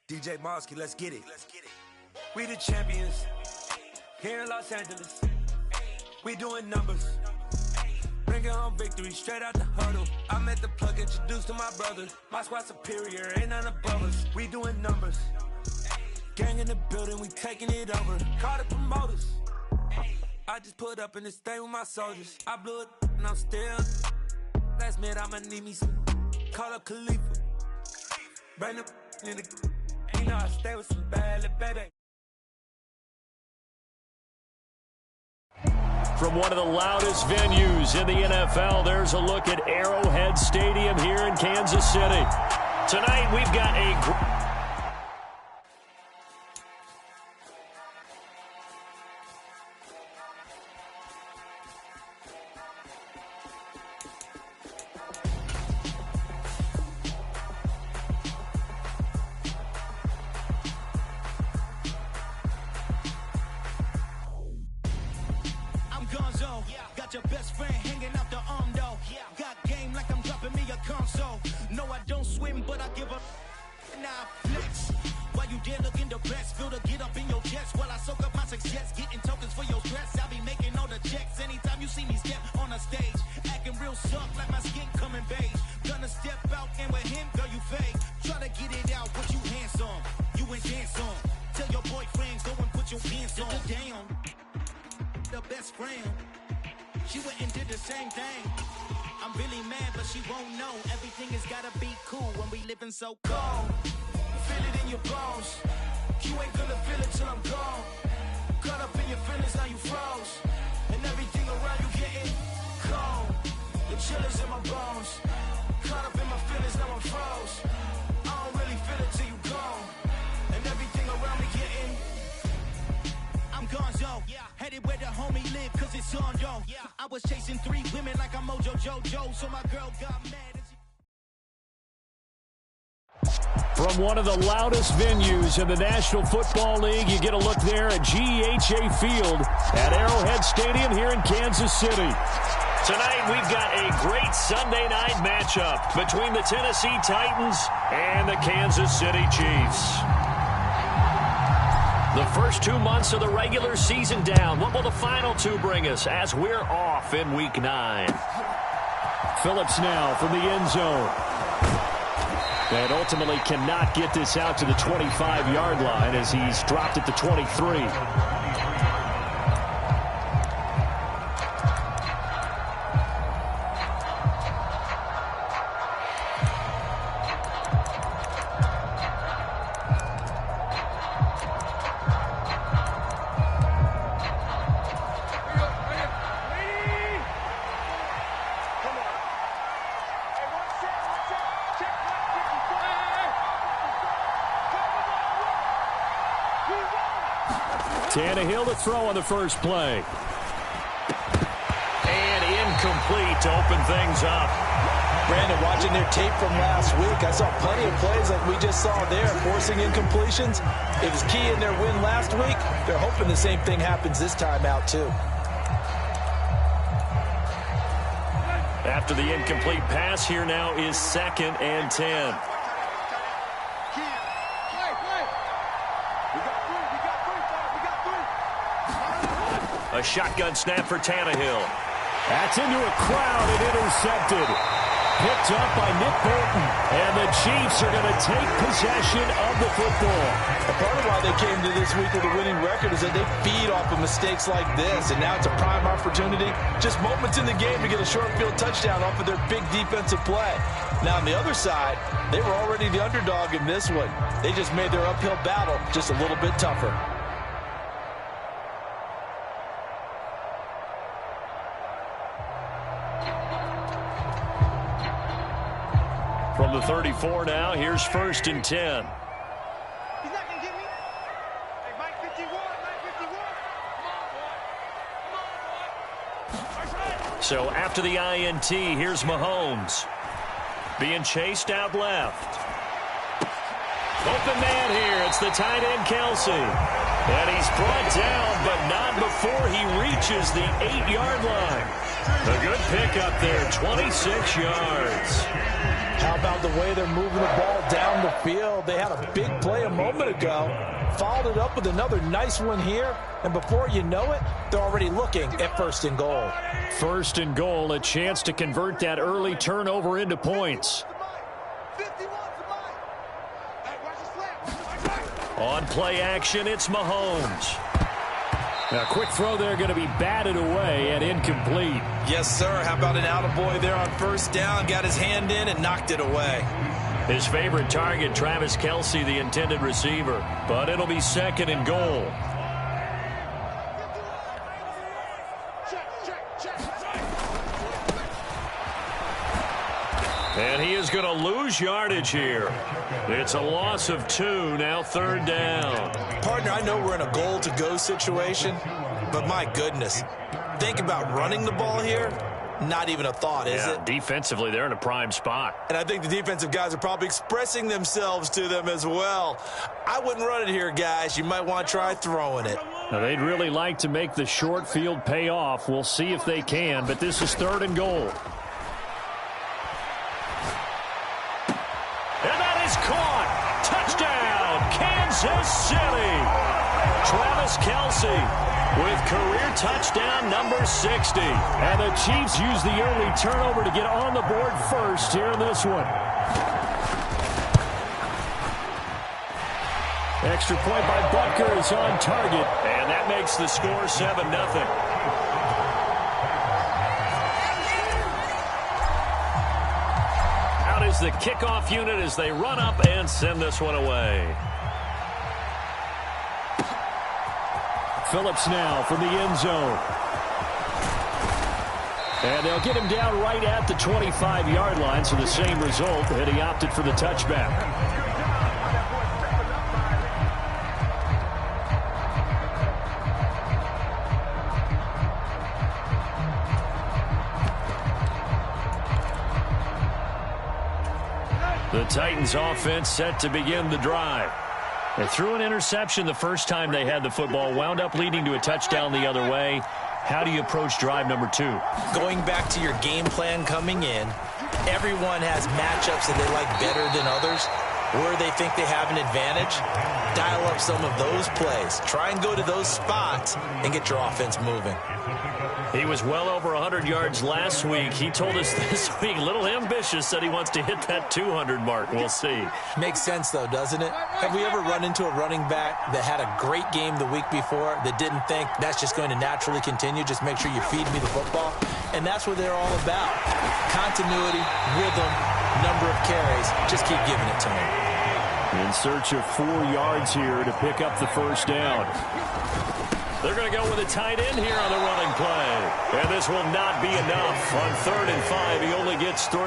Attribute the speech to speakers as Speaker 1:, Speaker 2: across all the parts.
Speaker 1: DJ Mosky, let's get it. We the champions here in Los Angeles. We doing numbers. Bringing home victory straight out the huddle. I met the plug, introduced to my brother. My squad superior, ain't none above us. We doing numbers. Gang in the building, we taking it over. Call the promoters. I just put up in this thing with my soldiers. I blew it and I'm still. Last minute I'ma need me some. Call up Khalifa. Bring the in the. You know I stay with some bad little baby.
Speaker 2: From one of the loudest venues in the NFL, there's a look at Arrowhead Stadium here in Kansas City. Tonight we've got a
Speaker 3: Got your best friend hanging out the arm though. Got game like I'm dropping me a console. No, I don't swim, but I give a nah flex. While you there looking depressed, feel the get up in your chest while I soak up my success, getting tokens for your stress. I'll be making all the checks anytime you see me step on a stage, acting real soft like my skin coming beige. Gonna step out and with him, girl, you fake. Try to get it out, but you handsome. You ain't dance on. Tell your boyfriend go and put your pants on. Down. The best friend. She went and did the same thing. I'm really mad, but she won't know. Everything has gotta be cool when we living so cold. Feel it in your bones. You ain't gonna feel it till I'm gone. Caught up in your feelings, now you froze. And everything around you getting cold. The chillers in my bones. Caught up in my feelings, now I'm froze. I don't really feel it till you gone. And everything around me getting I'm gonzo, headed where the homie live, cause it's on, yo. I was chasing 3 women like I'm Mojo Jojo, so my girl got mad.
Speaker 2: From one of the loudest venues in the National Football League, you get a look there at GEHA Field at Arrowhead Stadium here in Kansas City. Tonight, we've got a great Sunday night matchup between the Tennessee Titans and the Kansas City Chiefs. The first 2 months of the regular season down. What will the final 2 bring us as we're off in Week 9? Phillips now from the end zone. And ultimately cannot get this out to the 25-yard line as he's dropped at the 23. Tannehill to throw on the first play. And incomplete to open things up.
Speaker 4: Brandon, watching their tape from last week, I saw plenty of plays like we just saw there, forcing incompletions. It was key in their win last week. They're hoping the same thing happens this time out, too.
Speaker 2: After the incomplete pass, here now is 2nd and 10. A shotgun snap for Tannehill. That's into a crowd and intercepted. Picked up by Nick Bolton. And the Chiefs are going to take possession of the football.
Speaker 4: Part of why they came to this week with a winning record is that they feed off of mistakes like this. And now it's a prime opportunity. Just moments in the game to get a short field touchdown off of their big defensive play. Now on the other side, they were already the underdog in this one. They just made their uphill battle just a little bit tougher.
Speaker 2: From the 34 now, here's 1st and 10.
Speaker 5: He's not going to get me. Hey, Mike 51, Mike 51. Come on, boy.
Speaker 2: So after the INT, here's Mahomes. Being chased out left. Open man here. It's the tight end, Kelsey. And he's brought down, but not before he reaches the 8-yard line. A good pickup there, 26 yards.
Speaker 4: How about the way they're moving the ball down the field. They had a big play a moment ago, followed it up with another nice one here, and before you know it, they're already looking at 1st and goal.
Speaker 2: 1st and goal, a chance to convert that early turnover into points. On play action, it's Mahomes. A quick throw there, going to be batted away and incomplete.
Speaker 4: Yes, sir. How about an attaboy there on 1st down? Got his hand in and knocked it away.
Speaker 2: His favorite target, Travis Kelce, the intended receiver. But it'll be 2nd and goal. And he is going to lose yardage here. It's a loss of 2, now 3rd down.
Speaker 4: Partner, I know we're in a goal-to-go situation, but my goodness, think about running the ball here. Not even a thought, is it?
Speaker 2: Defensively, they're in a prime spot.
Speaker 4: And I think the defensive guys are probably expressing themselves to them as well. I wouldn't run it here, guys. You might want to try throwing it.
Speaker 2: Now, they'd really like to make the short field pay off. We'll see if they can, but this is 3rd and goal. And that is caught. Touchdown, Kansas City. Travis Kelce with career touchdown number 60. And the Chiefs use the early turnover to get on the board first here in this one. Extra point by Butker is on target. And that makes the score 7-0. Is the kickoff unit as they run up and send this one away. Phillips now from the end zone. And they'll get him down right at the 25-yard line, so the same result, and he opted for the touchback. The Titans offense set to begin the drive. They threw an interception the first time they had the football, wound up leading to a touchdown the other way. How do you approach drive number 2?
Speaker 4: Going back to your game plan coming in, everyone has matchups that they like better than others. Where they think they have an advantage, dial up some of those plays. Try and go to those spots and get your offense moving.
Speaker 2: He was well over 100 yards last week. He told us this week, a little ambitious, said he wants to hit that 200 mark. We'll see.
Speaker 4: Makes sense, though, doesn't it? Have we ever run into a running back that had a great game the week before that didn't think that's just going to naturally continue? Just make sure you feed me the football. And that's what they're all about. Continuity, rhythm, number of carries. Just keep giving it to him.
Speaker 2: In search of 4 yards here to pick up the 1st down. They're going to go with a tight end here on the running play. And this will not be enough. On 3rd and 5, he only gets 3.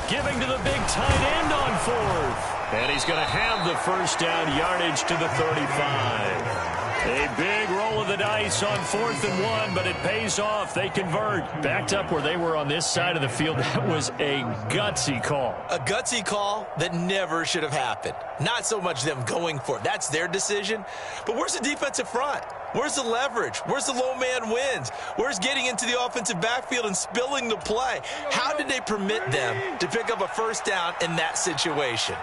Speaker 2: Giving to the big tight end on 4th. And he's going to have the 1st down yardage to the 35. A big roll of the dice on 4th and 1, but it pays off. They convert. Backed up where they were on this side of the field. That was a gutsy call.
Speaker 4: A gutsy call that never should have happened. Not so much them going for it. That's their decision. But where's the defensive front? Where's the leverage? Where's the low man wins? Where's getting into the offensive backfield and spilling the play? How did they permit them to pick up a 1st down in that situation?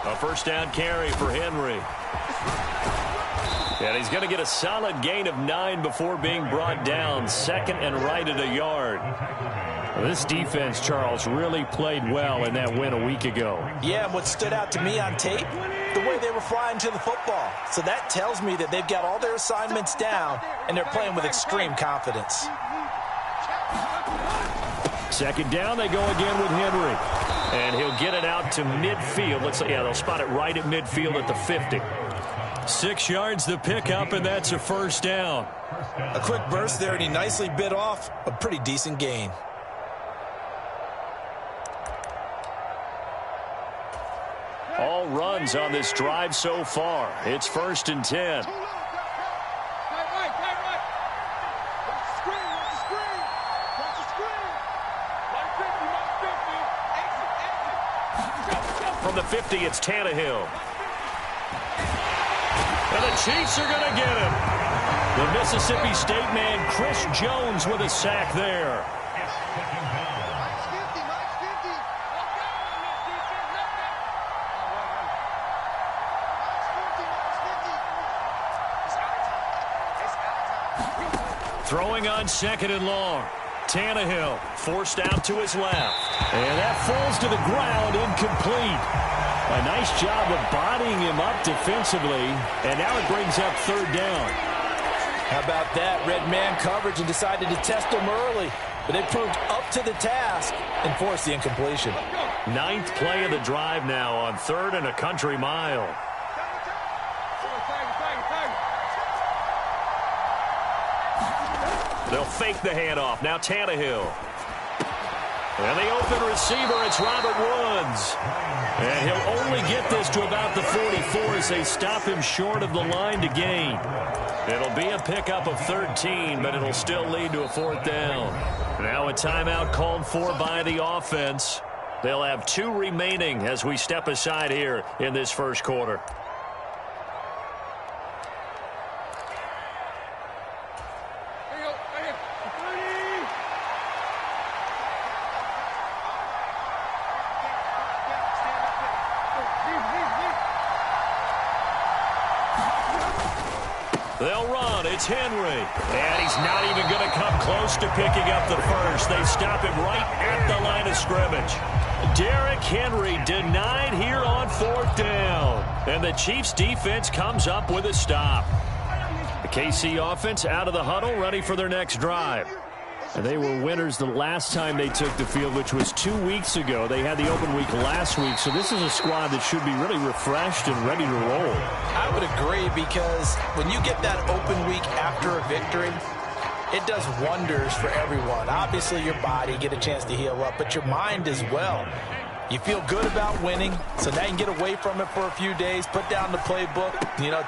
Speaker 2: A 1st down carry for Henry. And he's going to get a solid gain of 9 before being brought down. 2nd and right at a yard. Well, this defense, Charles, really played well in that win a week ago.
Speaker 4: Yeah, and what stood out to me on tape, the way they were flying to the football. So that tells me that they've got all their assignments down, and they're playing with extreme confidence.
Speaker 2: 2nd down, they go again with Henry. And he'll get it out to midfield. They'll spot it right at midfield at the 50. 6 yards the pickup, and that's a 1st down.
Speaker 4: A quick burst there, and he nicely bit off a pretty decent gain.
Speaker 2: All runs on this drive so far. It's 1st and 10. From the 50, it's Tannehill. And the Chiefs are going to get him. The Mississippi State man, Chris Jones, with a sack there. Throwing on 2nd and long. Tannehill forced out to his left. And that falls to the ground, incomplete. A nice job of bodying him up defensively. And now it brings up 3rd down.
Speaker 4: How about that? Red man coverage and decided to test him early. But it proved up to the task and forced the incompletion.
Speaker 2: 9th play of the drive now on 3rd and a country mile. They'll fake the handoff. Now Tannehill. And the open receiver, it's Robert Woods. And he'll only get this to about the 44 as they stop him short of the line to gain. It'll be a pickup of 13, but it'll still lead to a 4th down. Now a timeout called for by the offense. They'll have 2 remaining as we step aside here in this first quarter. They'll run. It's Henry. And he's not even going to come close to picking up the first. They stop him right at the line of scrimmage. Derrick Henry denied here on 4th down. And the Chiefs defense comes up with a stop. The KC offense out of the huddle, ready for their next drive. And they were winners the last time they took the field, which was 2 weeks ago. They had the open week last week, so this is a squad that should be really refreshed and ready to roll.
Speaker 4: I would agree, because when you get that open week after a victory, it does wonders for everyone. Obviously, your body, get a chance to heal up, but your mind as well. You feel good about winning, so now you can get away from it for a few days, put down the playbook,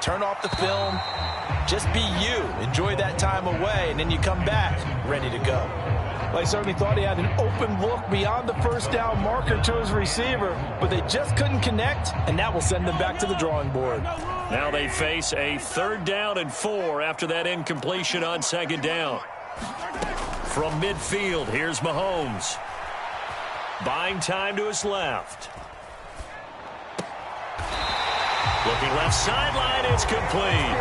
Speaker 4: turn off the film. Just be you. Enjoy that time away, and then you come back ready to go. Well, I certainly thought he had an open look beyond the first down marker to his receiver, but they just couldn't connect, and that will send them back to the drawing board.
Speaker 2: Now they face a 3rd down and 4 after that incompletion on 2nd down. From midfield, here's Mahomes. Buying time to his left. Looking left sideline, it's complete.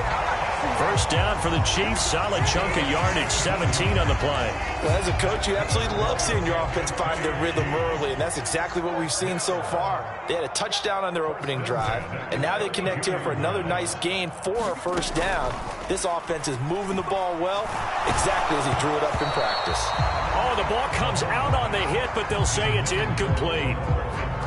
Speaker 2: First down for the Chiefs. Solid chunk of yardage, 17 on the play.
Speaker 4: Well, as a coach, you absolutely love seeing your offense find their rhythm early, and that's exactly what we've seen so far. They had a touchdown on their opening drive, and now they connect here for another nice gain for a 1st down. This offense is moving the ball well, exactly as he drew it up in practice.
Speaker 2: Oh, the ball comes out on the hit, but they'll say it's incomplete.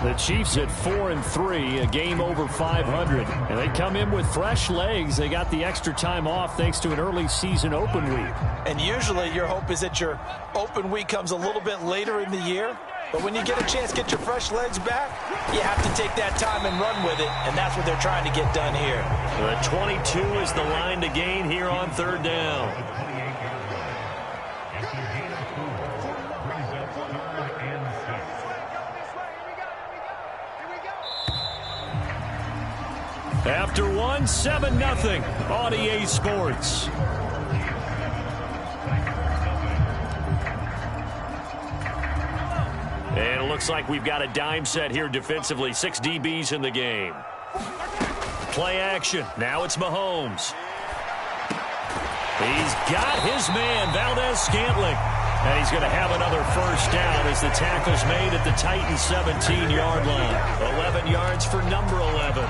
Speaker 2: The Chiefs at 4-3, a game over 500. And they come in with fresh legs. They got the extra time off thanks to an early season open week.
Speaker 4: And usually your hope is that your open week comes a little bit later in the year. But when you get a chance to get your fresh legs back, you have to take that time and run with it. And that's what they're trying to get done here.
Speaker 2: The 22 is the line to gain here on 3rd down. After 1, 7-0 on EA Sports. And it looks like we've got a dime set here defensively. 6 DBs in the game. Play action. Now it's Mahomes. He's got his man, Valdez-Scantling. And he's going to have another 1st down as the tackle's made at the Titans' 17-yard line. 11 yards for number 11.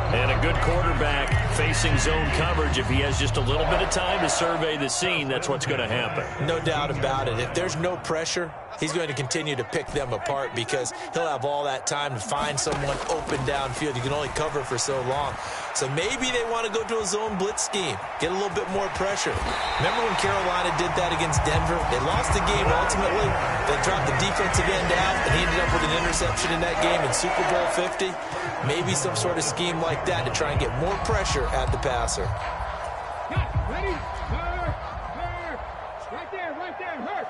Speaker 2: And a good quarterback facing zone coverage. If he has just a little bit of time to survey the scene, that's what's going to happen.
Speaker 4: No doubt about it. If there's no pressure, he's going to continue to pick them apart because he'll have all that time to find someone open downfield. You can only cover for so long. So maybe they want to go to a zone blitz scheme, get a little bit more pressure. Remember when Carolina did that against Denver? They lost the game ultimately. They dropped the defensive end out, and he ended up with an interception in that game in Super Bowl 50. Maybe some sort of scheme like that to try and get more pressure at the passer.
Speaker 5: Ready? Right there, hurt.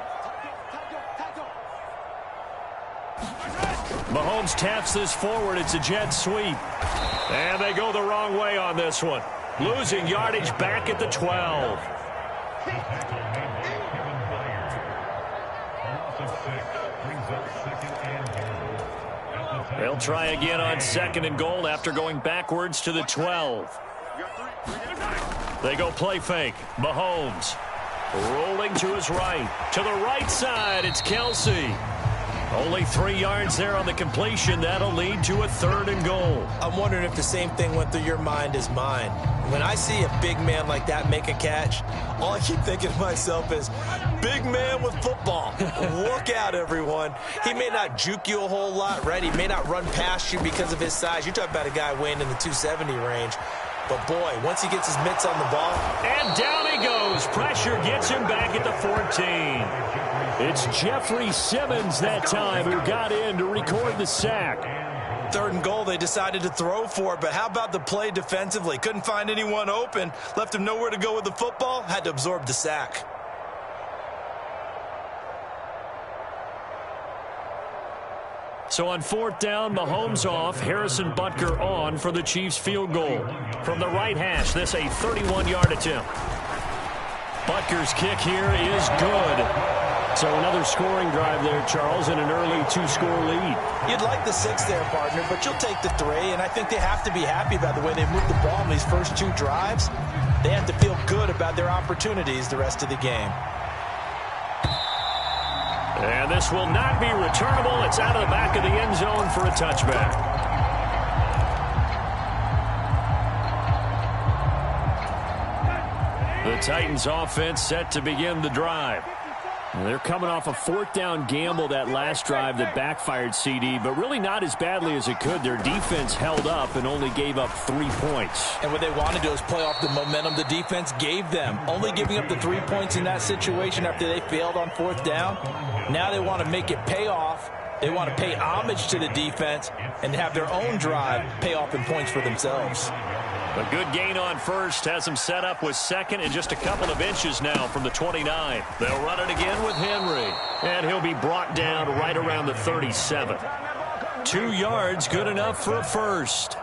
Speaker 2: Mahomes taps this forward. It's a jet sweep. And they go the wrong way on this one. Losing yardage back at the 12. They'll try again on 2nd and goal after going backwards to the 12. They go play fake. Mahomes rolling to his right. To the right side, it's Kelsey. Only 3 yards there on the completion. That'll lead to a 3rd and goal.
Speaker 4: I'm wondering if the same thing went through your mind as mine. When I see a big man like that make a catch, all I keep thinking to myself is, big man with football. Look out, everyone. He may not juke you a whole lot, right? He may not run past you because of his size. You're talking about a guy weighing in the 270 range. But, boy, once he gets his mitts on the ball.
Speaker 2: And down he goes. Pressure gets him back at the 14. It's Jeffrey Simmons that time who got in to record the sack.
Speaker 4: 3rd and goal, they decided to throw for it. But how about the play defensively? Couldn't find anyone open. Left him nowhere to go with the football. Had to absorb the sack.
Speaker 2: So on 4th down, Mahomes off, Harrison Butker on for the Chiefs field goal. From the right hash, this a 31-yard attempt. Butker's kick here is good. So another scoring drive there, Charles, and an early 2-score lead.
Speaker 4: You'd like the 6 there, partner, but you'll take the 3, and I think they have to be happy about the way they've moved the ball in these first 2 drives. They have to feel good about their opportunities the rest of the game.
Speaker 2: And this will not be returnable. It's out of the back of the end zone for a touchback. The Titans offense set to begin the drive. They're coming off a 4th down gamble that last drive that backfired, CD, but really not as badly as it could. Their defense held up and only gave up 3 points.
Speaker 4: And what they want to do is play off the momentum the defense gave them. Only giving up the 3 points in that situation after they failed on 4th down. Now they want to make it pay off. They want to pay homage to the defense and have their own drive pay off in points for themselves.
Speaker 2: A good gain on 1st has them set up with 2nd and just a couple of inches now from the 29. They'll run it again with Henry. And he'll be brought down right around the 37. 2 yards, good enough for a 1st.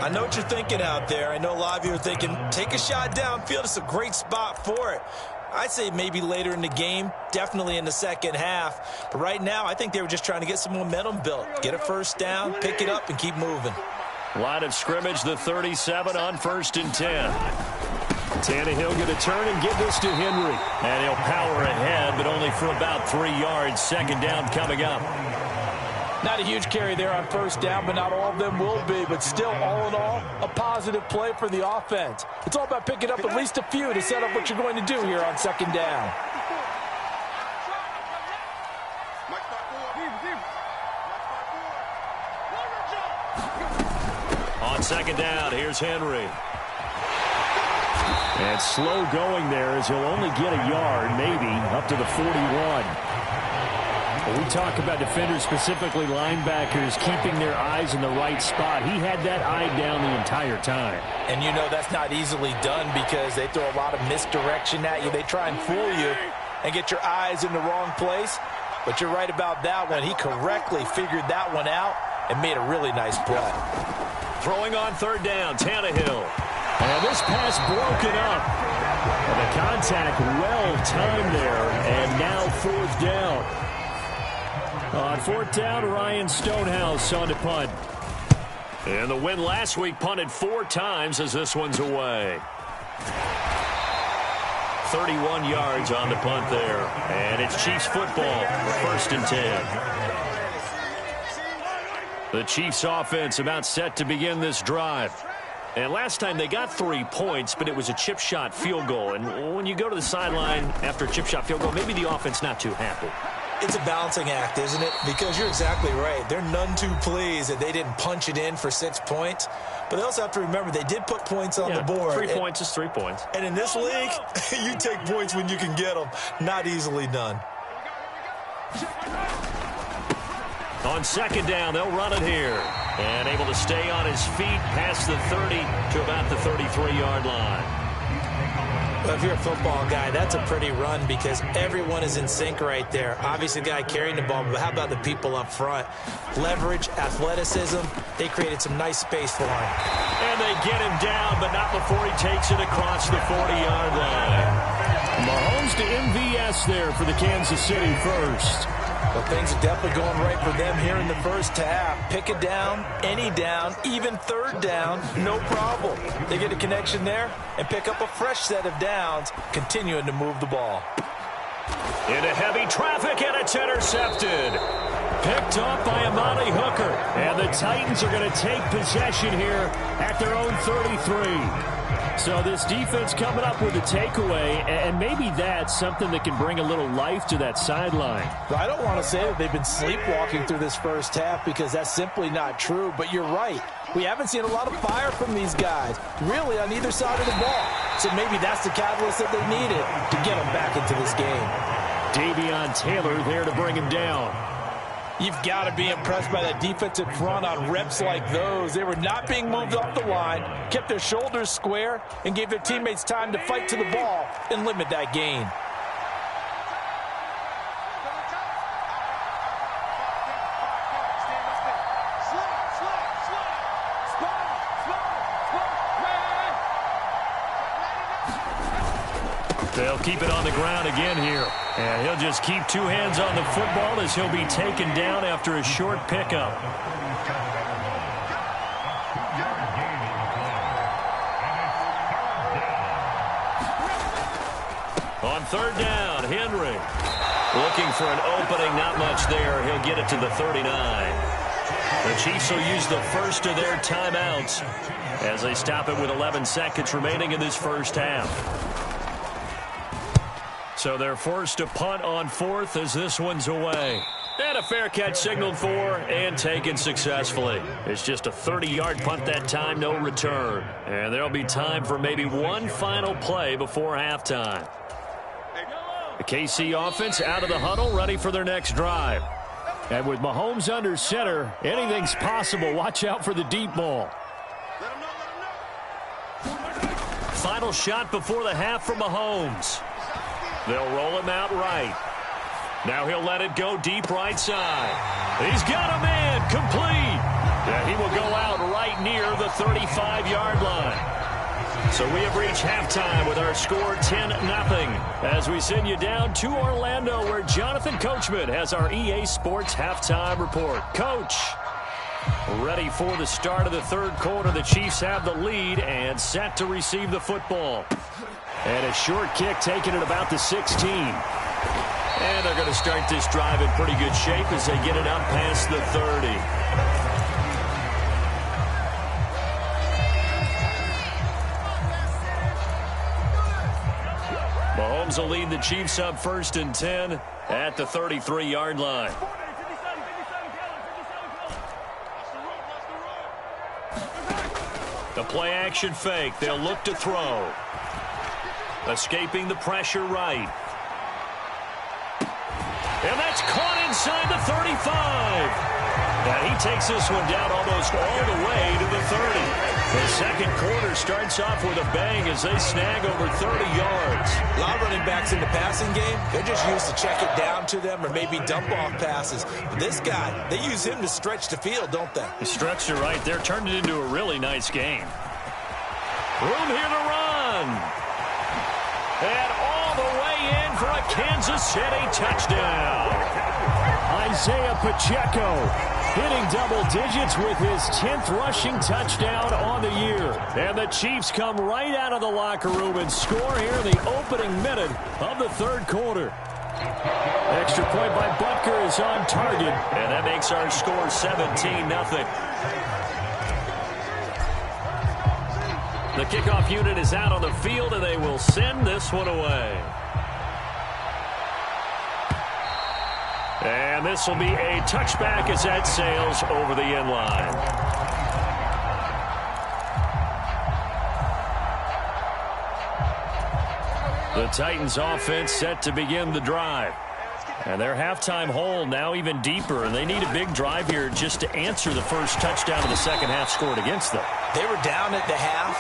Speaker 4: I know what you're thinking out there. I know a lot of you are thinking, take a shot downfield. It's a great spot for it. I'd say maybe later in the game, definitely in the 2nd half. But right now, I think they were just trying to get some momentum built. Get a 1st down, pick it up, and keep moving.
Speaker 2: Line of scrimmage, the 37 on 1st and 10. Tannehill going to turn and give this to Henry. And he'll power ahead, but only for about 3 yards. 2nd down coming up.
Speaker 4: Not a huge carry there on 1st down, but not all of them will be. But still, all in all, a positive play for the offense. It's all about picking up at least a few to set up what you're going to do here on 2nd down.
Speaker 2: On 2nd down, here's Henry. And slow going there as he'll only get a yard, maybe, up to the 41. When we talk about defenders, specifically linebackers, keeping their eyes in the right spot, he had that eye down the entire time.
Speaker 4: And you know that's not easily done because they throw a lot of misdirection at you. They try and fool you and get your eyes in the wrong place. But you're right about that one. He correctly figured that one out and made a really nice play.
Speaker 2: Throwing on 3rd down, Tannehill. And this pass broken up. And the contact well timed there. And now 4th down. On 4th down, Ryan Stonehouse on to punt. And the win last week punted 4 times as this one's away. 31 yards on the punt there. And it's Chiefs football, 1st and 10. The Chiefs offense about set to begin this drive. And last time they got 3 points, but it was a chip shot field goal. And when you go to the sideline after a chip shot field goal, maybe the offense not too happy.
Speaker 4: It's a balancing act, isn't it? Because you're exactly right. They're none too pleased that they didn't punch it in for 6 points. But they also have to remember they did put points on the board.
Speaker 2: 3 points is 3 points.
Speaker 4: And in this league, you take points when you can get them. Not easily done.
Speaker 2: On 2nd down, they'll run it here. And able to stay on his feet past the 30 to about the 33-yard line.
Speaker 4: Well, if you're a football guy, that's a pretty run because everyone is in sync right there. Obviously, the guy carrying the ball, but how about the people up front? Leverage, athleticism, they created some nice space for him.
Speaker 2: And they get him down, but not before he takes it across the 40-yard line. Mahomes to MVS there for the Kansas City first.
Speaker 4: Well, things are definitely going right for them here in the first half. Pick a down, any down, even third down, no problem. They get a connection there and pick up a fresh set of downs, continuing to move the ball.
Speaker 2: Into heavy traffic, and it's intercepted. Picked off by Amani Hooker. And the Titans are going to take possession here at their own 33. So this defense coming up with a takeaway, and maybe that's something that can bring a little life to that sideline.
Speaker 4: I don't want to say that they've been sleepwalking through this first half because that's simply not true, but you're right. We haven't seen a lot of fire from these guys, really on either side of the ball. So maybe that's the catalyst that they needed to get them back into this game.
Speaker 2: Davion Taylor there to bring him down.
Speaker 4: You've got to be impressed by that defensive front on reps like those. They were not being moved off the line, kept their shoulders square, and gave their teammates time to fight to the ball and limit that gain.
Speaker 2: They'll keep it on the ground again here. And he'll just keep two hands on the football as he'll be taken down after a short pickup. On third down, Henry. Looking for an opening, not much there. He'll get it to the 39. The Chiefs will use the first of their timeouts as they stop it with 11 seconds remaining in this first half. So they're forced to punt on fourth as this one's away. And a fair catch signaled for and taken successfully. It's just a 30-yard punt that time, no return. And there'll be time for maybe one final play before halftime. The KC offense out of the huddle, ready for their next drive. And with Mahomes under center, anything's possible. Watch out for the deep ball. Final shot before the half from Mahomes. They'll roll him out right. Now he'll let it go deep right side. He's got a man complete. Yeah, he will go out right near the 35-yard line. So we have reached halftime with our score 10-0 as we send you down to Orlando where Jonathan Coachman has our EA Sports halftime report. Coach, ready for the start of the third quarter. The Chiefs have the lead and set to receive the football. And a short kick taken at about the 16. And they're going to start this drive in pretty good shape as they get it up past the 30. Mahomes will lead the Chiefs up 1st and 10 at the 33-yard line. The play action fake. They'll look to throw. Escaping the pressure right. And that's caught inside the 35. And he takes this one down almost all the way to the 30. The second quarter starts off with a bang as they snag over 30 yards.
Speaker 4: A lot of running backs in the passing game, they're just used to check it down to them or maybe dump off passes. But this guy, they use him to stretch the field, don't they?
Speaker 2: The stretch it right there turned it into a really nice game. Room here to run. And all the way in for a Kansas City touchdown. Isaiah Pacheco hitting double digits with his 10th rushing touchdown on the year. And the Chiefs come right out of the locker room and score here in the opening minute of the third quarter. Extra point by Butker is on target. And that makes our score 17-0. The kickoff unit is out on the field, and they will send this one away. And this will be a touchback as that sails over the end line. The Titans offense set to begin the drive. And their halftime hole now even deeper, and they need a big drive here just to answer the first touchdown of the second half scored against them.
Speaker 4: They were down at the half.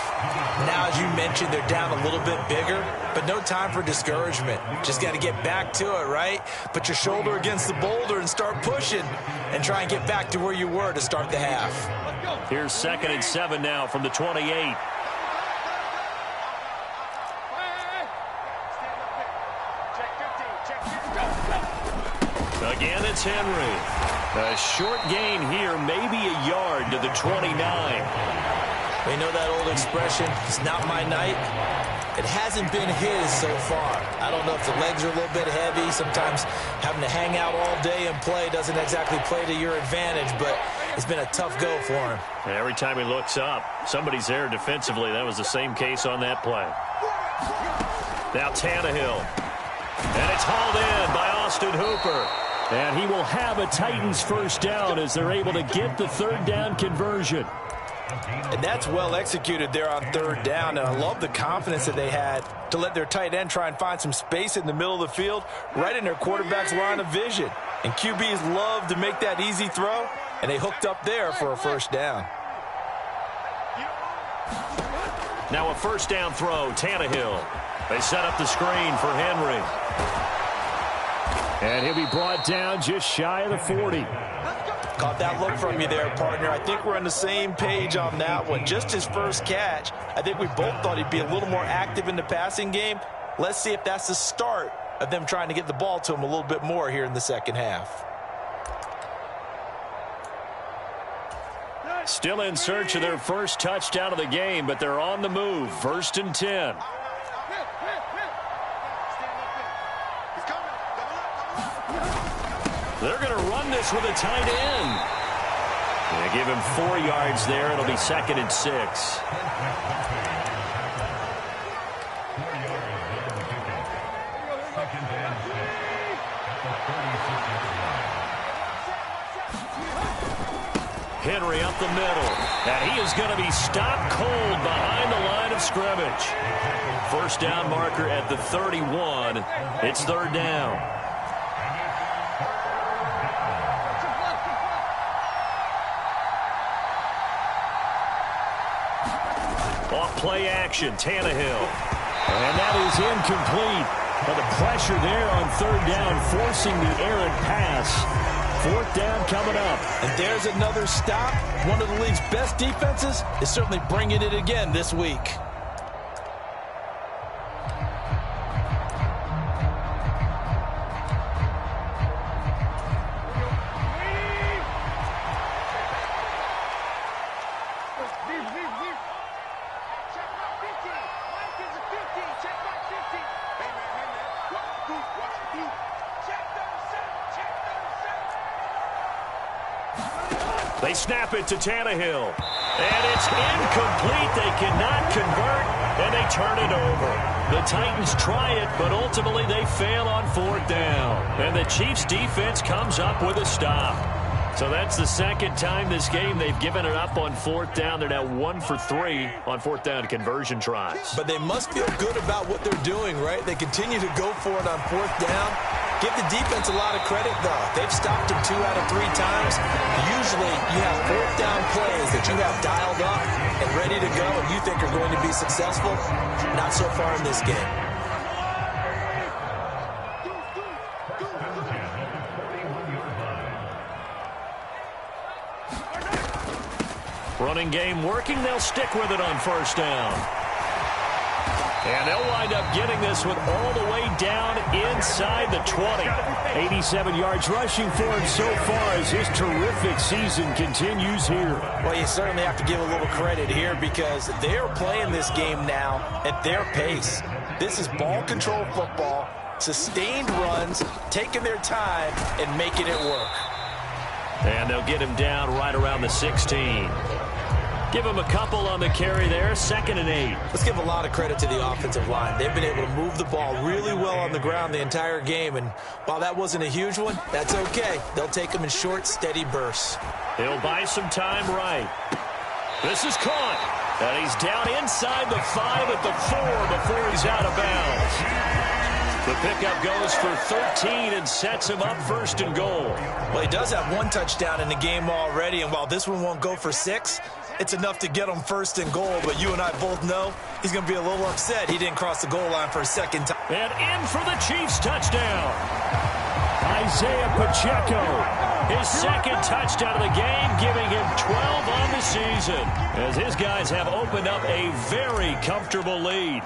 Speaker 4: Now, as you mentioned, they're down a little bit bigger, but no time for discouragement. Just got to get back to it, right? Put your shoulder against the boulder and start pushing and try and get back to where you were to start the half.
Speaker 2: Here's 2nd and 7 now from the 28. Again, it's Henry. A short gain here, maybe a yard to the 29.
Speaker 4: We know that old expression, it's not my night. It hasn't been his so far. I don't know if the legs are a little bit heavy. Sometimes having to hang out all day and play doesn't exactly play to your advantage, but it's been a tough go for him.
Speaker 2: And every time he looks up, somebody's there defensively. That was the same case on that play. Now Tannehill. And it's hauled in by Austin Hooper. And he will have a Titans first down as they're able to get the third down conversion.
Speaker 4: And that's well executed there on third down. And I love the confidence that they had to let their tight end try and find some space in the middle of the field, right in their quarterback's line of vision. And QBs love to make that easy throw, and they hooked up there for a first down.
Speaker 2: Now a first down throw, Tannehill. They set up the screen for Henry. And he'll be brought down just shy of the 40.
Speaker 4: Caught that look from you there, partner. I think we're on the same page on that one. Just his first catch. I think we both thought he'd be a little more active in the passing game. Let's see if that's the start of them trying to get the ball to him a little bit more here in the second half.
Speaker 2: Still in search of their first touchdown of the game, but they're on the move. 1st and 10. They're going to run this with a tight end. They give him 4 yards there. It'll be 2nd and 6. Henry up the middle. And he is going to be stopped cold behind the line of scrimmage. First down marker at the 31. It's third down. Off play action, Tannehill. And that is incomplete. But the pressure there on third down, forcing the errant pass. Fourth down coming up.
Speaker 4: And there's another stop. One of the league's best defenses is certainly bringing it again this week.
Speaker 2: They snap it to Tannehill. And it's incomplete. They cannot convert, and they turn it over. The Titans try it, but ultimately they fail on fourth down. And the Chiefs' defense comes up with a stop. So that's the second time this game they've given it up on fourth down. They're now 1 for 3 on fourth down conversion tries.
Speaker 4: But they must feel good about what they're doing, right? They continue to go for it on fourth down. Give the defense a lot of credit, though. They've stopped him 2 out of 3 times. Usually, you have fourth down plays that you have dialed up and ready to go and you think are going to be successful. Not so far in this game.
Speaker 2: Running game working. They'll stick with it on first down. And they'll wind up getting this one all the way down inside the 20. 87 yards rushing for him so far as his terrific season continues here.
Speaker 4: Well, you certainly have to give a little credit here because they're playing this game now at their pace. This is ball control football, sustained runs, taking their time and making it work.
Speaker 2: And they'll get him down right around the 16. Give him a couple on the carry there, 2nd and 8.
Speaker 4: Let's give a lot of credit to the offensive line. They've been able to move the ball really well on the ground the entire game, and while that wasn't a huge one, that's okay. They'll take them in short, steady bursts.
Speaker 2: He'll buy some time right. This is caught, and he's down inside the 5 at the 4 before he's out of bounds. The pickup goes for 13 and sets him up first and goal.
Speaker 4: Well, he does have one touchdown in the game already, and while this one won't go for 6, it's enough to get him first and goal. But you and I both know he's going to be a little upset he didn't cross the goal line for a second time.
Speaker 2: And in for the Chiefs touchdown. Isaiah Pacheco, his second touchdown of the game, giving him 12 on the season, as his guys have opened up a very comfortable lead.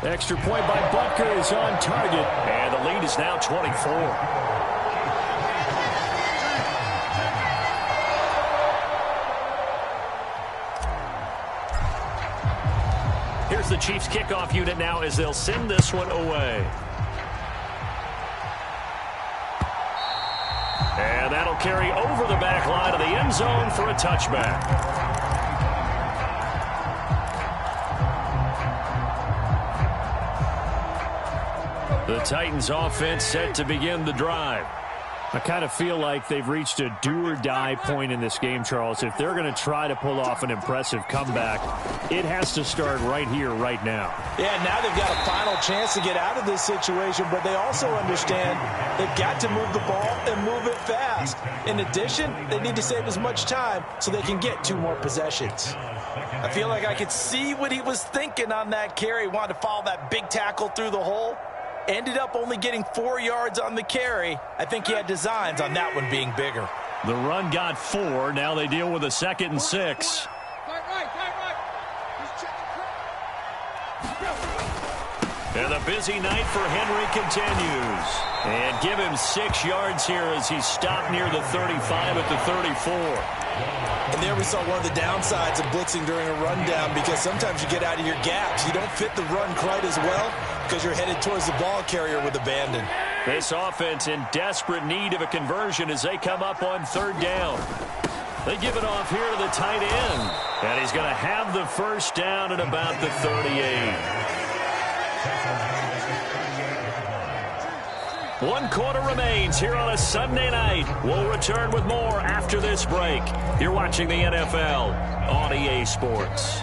Speaker 2: Extra point by Butker is on target, and the lead is now 24. Here's the Chiefs kickoff unit now as they'll send this one away. And that'll carry over the back line of the end zone for a touchback. The Titans offense set to begin the drive. I kind of feel like they've reached a do-or-die point in this game, Charles. If they're going to try to pull off an impressive comeback, it has to start right here, right now.
Speaker 4: Yeah, now they've got a final chance to get out of this situation, but they also understand they've got to move the ball and move it fast. In addition, they need to save as much time so they can get 2 more possessions. I feel like I could see what he was thinking on that carry. He wanted to follow that big tackle through the hole. Ended up only getting 4 yards on the carry. I think he had designs on that one being bigger.
Speaker 2: The run got 4. Now they deal with a 2nd and 6. And the busy night for Henry continues. And give him 6 yards here as he's stopped near the 35 at the 34.
Speaker 4: And there we saw one of the downsides of blitzing during a rundown, because sometimes you get out of your gaps. You don't fit the run quite as well because you're headed towards the ball carrier with abandon.
Speaker 2: This offense in desperate need of a conversion as they come up on 3rd down. They give it off here to the tight end. And he's going to have the first down at about the 38. 1 quarter remains here on a Sunday night. We'll return with more after this break. You're watching the NFL on EA Sports.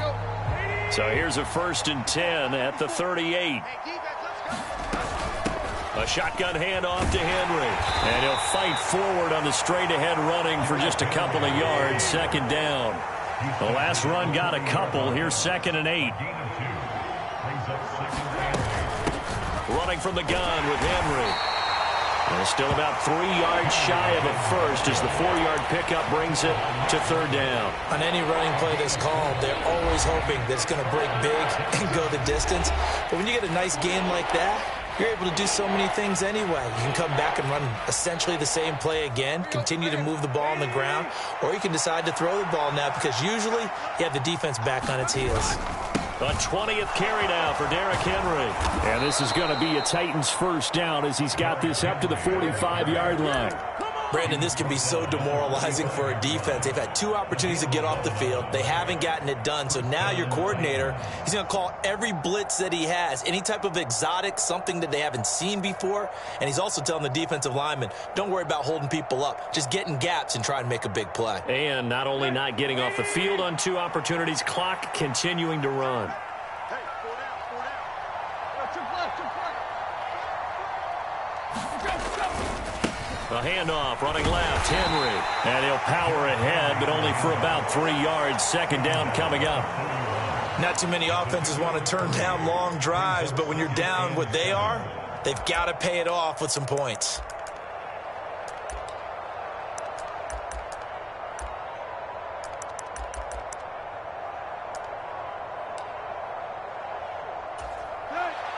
Speaker 2: So here's a 1st and 10 at the 38. A shotgun handoff to Henry. And he'll fight forward on the straight-ahead running for just a couple of yards. 2nd down. The last run got a couple. Here's 2nd and 8. Running from the gun with Henry. And still about 3 yards shy of a first as the 4-yard pickup brings it to 3rd down.
Speaker 4: On any running play that's called, they're always hoping that it's going to break big and go the distance. But when you get a nice gain like that, you're able to do so many things anyway. You can come back and run essentially the same play again, continue to move the ball on the ground, or you can decide to throw the ball now because usually you have the defense back on its heels.
Speaker 2: A 20th carry now for Derrick Henry. And this is going to be a Titans first down as he's got this up to the 45-yard line.
Speaker 4: Brandon, this can be so demoralizing for a defense. They've had 2 opportunities to get off the field. They haven't gotten it done. So now your coordinator, he's going to call every blitz that he has, any type of exotic, something that they haven't seen before. And he's also telling the defensive lineman, don't worry about holding people up. Just get in gaps and try and make a big play.
Speaker 2: And not only not getting off the field on 2 opportunities, clock continuing to run. A handoff, running left, Henry. And he'll power ahead, but only for about 3 yards. 2nd down coming up.
Speaker 4: Not too many offenses want to turn down long drives, but when you're down what they are, they've got to pay it off with some points.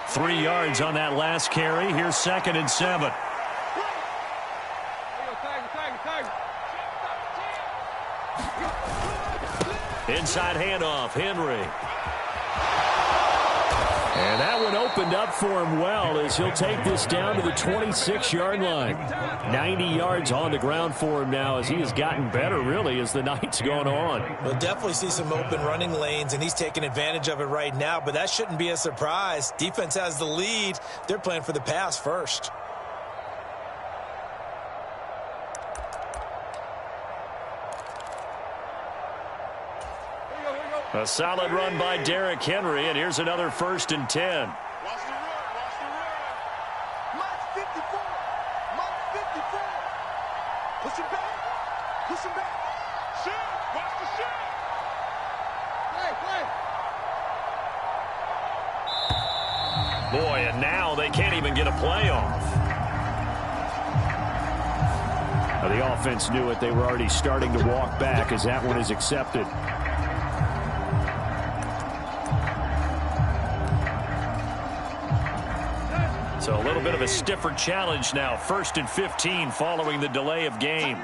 Speaker 2: Three yards on that last carry. Here's 2nd and 7. Inside handoff, Henry. And that one opened up for him well as he'll take this down to the 26-yard line. 90 yards on the ground for him now as he has gotten better, really, as the night's gone on.
Speaker 4: We'll definitely see some open running lanes, and he's taking advantage of it right now, but that shouldn't be a surprise. Defense has the lead. They're playing for the pass first.
Speaker 2: A solid run by Derrick Henry, and here's another 1st and 10.
Speaker 5: Watch the run. Watch the run. Mike 54. Mike 54. Push him back. Push him back. Shot. Watch the shot. Play.
Speaker 2: Boy, and now they can't even get a play off. Now, the offense knew it. They were already starting to walk back as that one is accepted. So a little bit of a stiffer challenge now. 1st and 15 following the delay of game.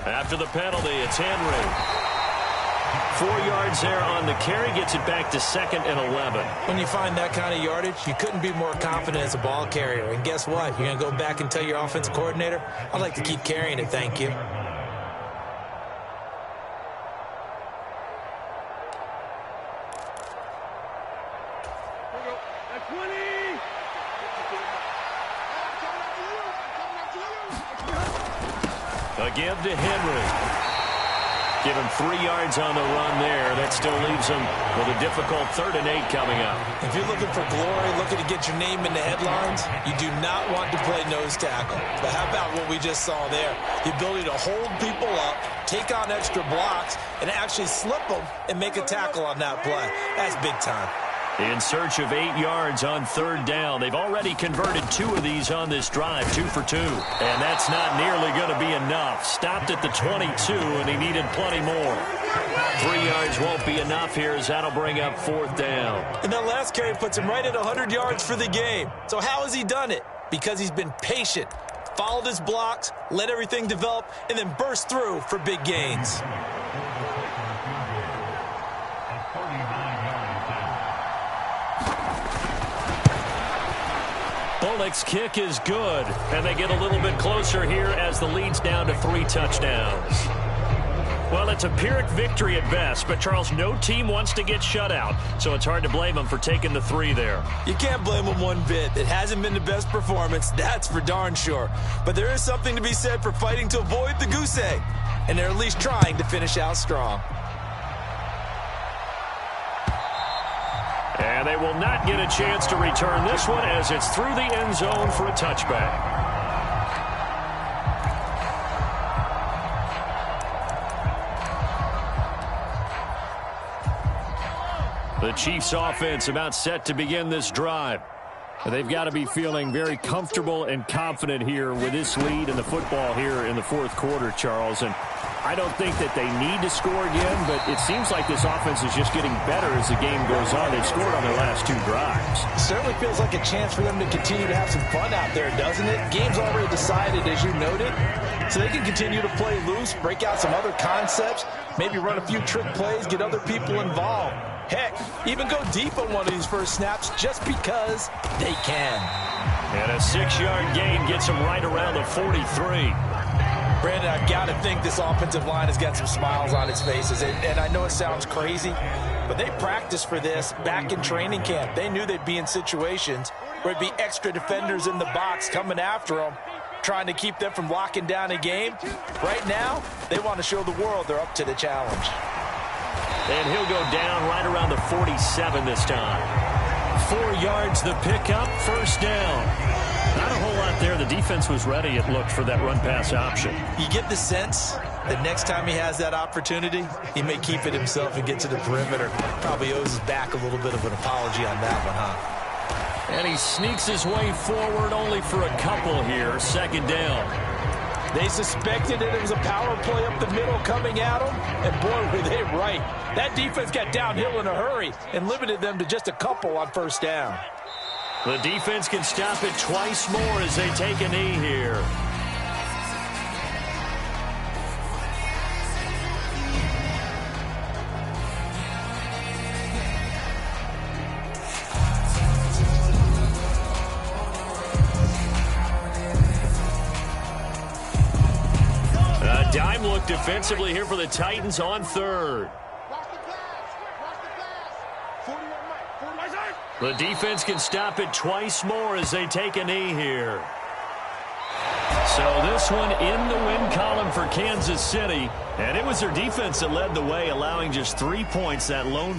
Speaker 2: After the penalty, it's Henry. 4 yards there on the carry, gets it back to 2nd and 11.
Speaker 4: When you find that kind of yardage, you couldn't be more confident as a ball carrier. And guess what? You're going to go back and tell your offensive coordinator, I'd like to keep carrying it, thank you.
Speaker 2: A give to Henry. Give him 3 yards on the run there. That still leaves him with a difficult 3rd and 8 coming up.
Speaker 4: If you're looking for glory, looking to get your name in the headlines, you do not want to play nose tackle. But how about what we just saw there? The ability to hold people up, take on extra blocks, and actually slip them and make a tackle on that play. That's big time.
Speaker 2: In search of 8 yards on 3rd down. They've already converted 2 of these on this drive, 2 for 2. And that's not nearly going to be enough. Stopped at the 22, and he needed plenty more. 3 yards won't be enough here as that'll bring up 4th down.
Speaker 4: And that last carry puts him right at 100 yards for the game. So how has he done it? Because he's been patient, followed his blocks, let everything develop, and then burst through for big gains.
Speaker 2: Bullock's kick is good, and they get a little bit closer here as the lead's down to 3 touchdowns. Well, it's a Pyrrhic victory at best, but, Charles, no team wants to get shut out, so it's hard to blame them for taking the 3 there.
Speaker 4: You can't blame them one bit. It hasn't been the best performance, that's for darn sure. But there is something to be said for fighting to avoid the goose egg, and they're at least trying to finish out strong.
Speaker 2: And they will not get a chance to return this one as it's through the end zone for a touchback. The Chiefs offense about set to begin this drive. They've got to be feeling very comfortable and confident here with this lead in the football here in the 4th quarter, Charles. And I don't think that they need to score again, but it seems like this offense is just getting better as the game goes on. They've scored on their last 2 drives.
Speaker 4: It certainly feels like a chance for them to continue to have some fun out there, doesn't it? Game's already decided, as you noted, so they can continue to play loose, break out some other concepts, maybe run a few trick plays, get other people involved. Heck, even go deep on one of these first snaps just because they can.
Speaker 2: And a 6-yard gain gets them right around the 43.
Speaker 4: Brandon, I've got to think this offensive line has got some smiles on its faces. And I know it sounds crazy, but they practiced for this back in training camp. They knew they'd be in situations where it'd be extra defenders in the box coming after them, trying to keep them from locking down a game. Right now, they want to show the world they're up to the challenge.
Speaker 2: And he'll go down right around the 47 this time. 4 yards the pickup, 1st down. Not a whole lot there. The defense was ready, it looked, for that run-pass option.
Speaker 4: You get the sense that next time he has that opportunity, he may keep it himself and get to the perimeter. Probably owes his back a little bit of an apology on that one, huh?
Speaker 2: And he sneaks his way forward only for a couple here. 2nd down.
Speaker 4: They suspected that it was a power play up the middle coming at them, and boy, were they right. That defense got downhill in a hurry and limited them to just a couple on 1st down.
Speaker 2: The defense can stop it twice more as they take a knee here. A dime look defensively here for the Titans on 3rd. The defense can stop it twice more as they take a knee here. So this one in the win column for Kansas City. And it was their defense that led the way, allowing just 3 points, that lone